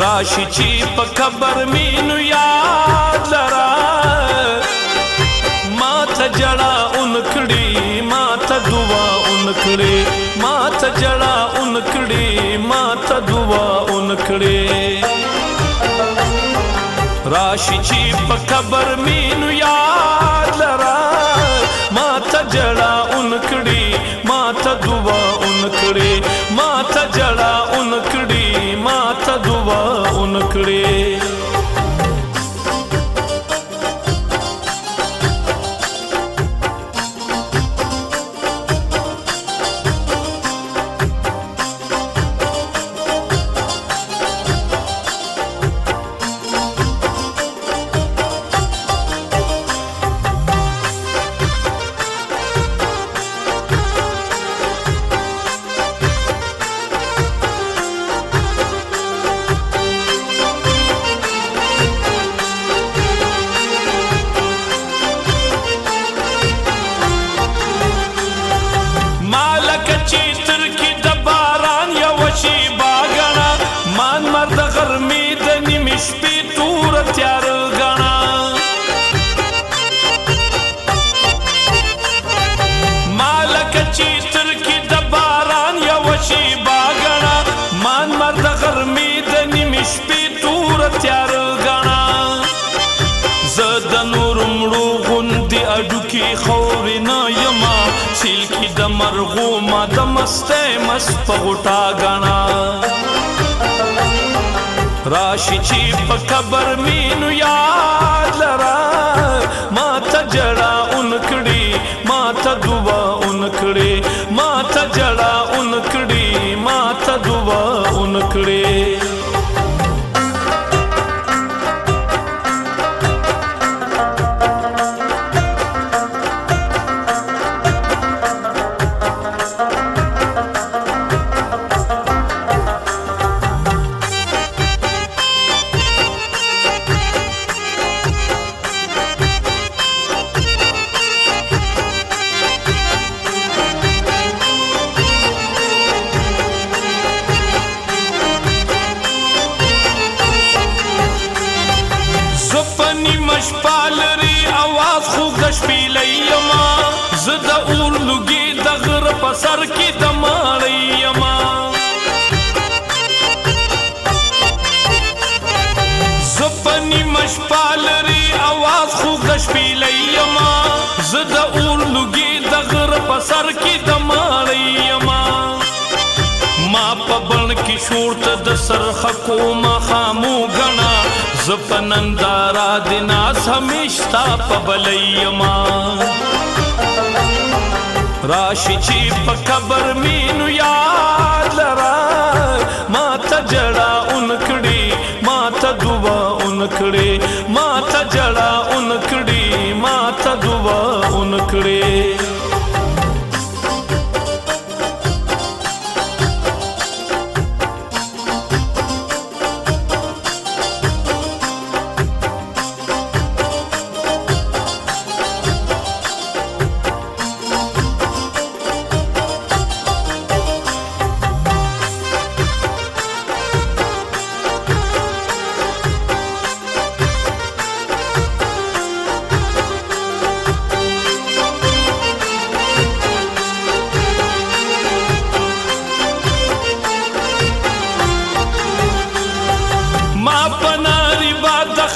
راشي چې په قبر مینو یاد لرا ما ته جړه اون کړي ما ته دعا اون کړي ما ته جړه اون کړي ما ته دعا اون کړي راشي چې په قبر مینو یاد لرا ما ته جړه اون کړي ما ته دعا اون کړي ما ته جړه اون کړي ما ته دعا اون کړي سیل کی د مرغو ما د مسته مست په غټا غنا راشي چې په قبر مینو یاد لرا ما ته جړه اون کړي ما ته دعا اون کړي ما ته جړه اون کړي ما ته دعا اون کړي مشپالري आवाज خو غشپیلې یما زد اور لګي د غر په سر کې د ماړې یما زپنی مشپالري आवाज خو غشپیلې یما زد اور لګي د غر په سر کې د ماړې یما ما په بڼ کې شورت د سرخ کو ما خامو غنا زپنندارا دناس همیشتا په بلیما راشي چې په قبر مینو یاد لرا ما ته جړه اون کړي ما ته دعا اون کړي ما ته جړه اون کړي ما ته دعا اون کړي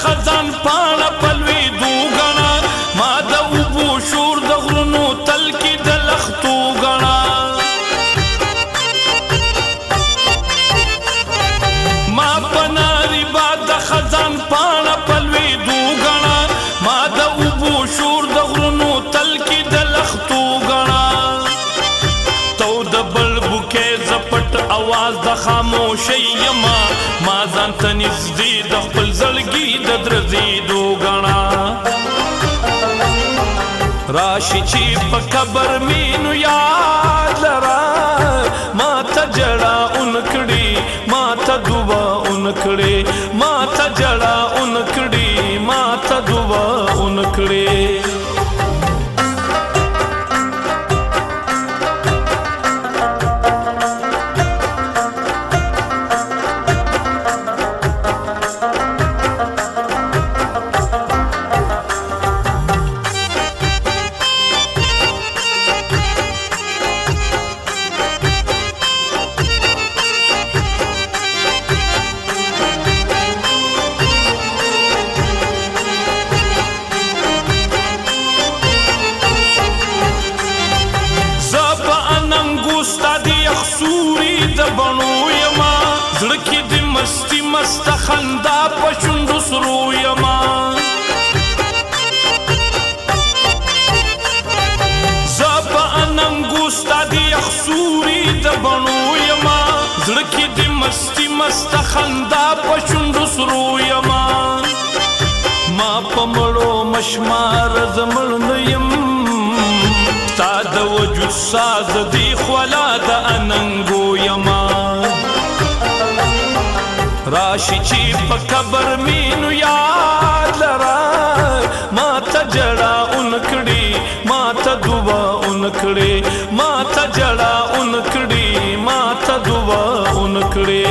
خزان پانا پلوی دو گنا ما دا اوبو شور دا غرنو تل کی دا لختو گنا ما پناری باد دا خزان پانا پلوی دو گنا ما دا اوبو شور دا غرنو تل کی دا لختو گنا تو دا بلبو کے زپٹ आवाज دا خاموشی یما ما ځان ته نږدې د خپل زړګي د درزېدو ګڼه راشي چې په قبر مینو یاد لرا ما ته جړه اون کړي ما ته دعا اون کړي ما ته جړه اون کړي ما ته دعا اون کړي مستی مست خندا په شونډو سرو یما زه په اننګو ستا د یخسوري د بڼو یما زړه کې د مستی مست خندا په شونډو سرو یما ما په مړو مشمار زمړ نه یم ستا د وجود ساز دی خولا د اننګو یما راشي چې په قبر مینو یاد لرا ما ته جړه اون کړي ما ته دعا اون کړي ما ته جړه اون کړي ما ته دعا اون کړي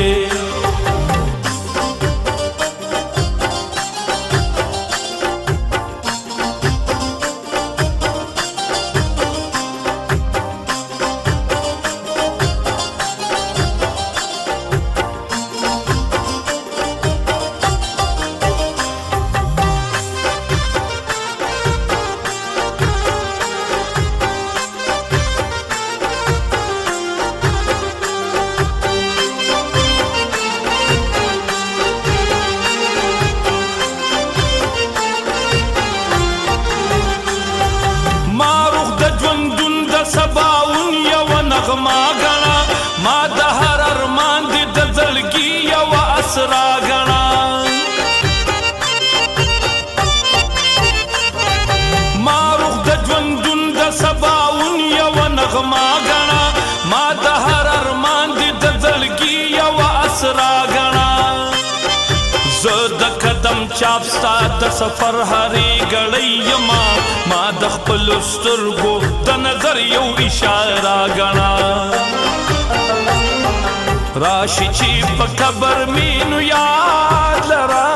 سباون یو نغما غنا ما د هر ارمان د زلګي یو اسرا غنا ما روح د ژوندون د سباون یو نغما غنا ما د هر ارمان د زلګي یو اسرا غنا زه د قدم چاپ ستا د سفر هرې ګړۍ یما ما د خپل سترګو د نظر یو اشاره غنا راشي چې په قبر مینو یاد لرا